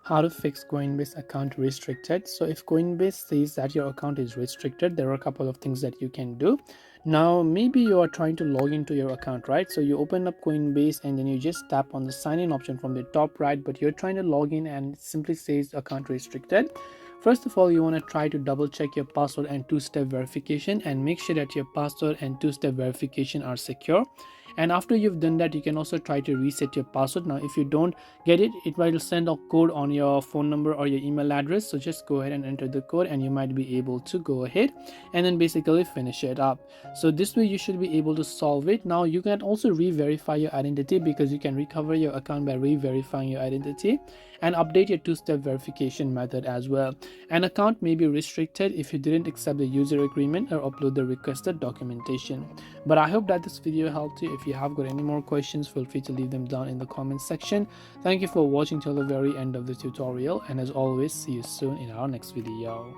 How to fix Coinbase account restricted. So if Coinbase says that your account is restricted, there are a couple of things that you can do. Now maybe you are trying to log into your account, right? So you open up Coinbase and then you just tap on the sign in option from the top right, but you're trying to log in and it simply says account restricted. First of all, you want to try to double check your password and two-step verification and make sure that your password and two-step verification are secure. And after you've done that, you can also try to reset your password. Now if you don't get it, it will send a code on your phone number or your email address, so just go ahead and enter the code and you might be able to go ahead and then basically finish it up. So this way you should be able to solve it. Now you can also re-verify your identity, because you can recover your account by re-verifying your identity, and update your two-step verification method as well. An account may be restricted if you didn't accept the user agreement or upload the requested documentation. But I hope that this video helped you. If you have got any more questions, feel free to leave them down in the comment section. Thank you for watching till the very end of the tutorial, and as always, see you soon in our next video.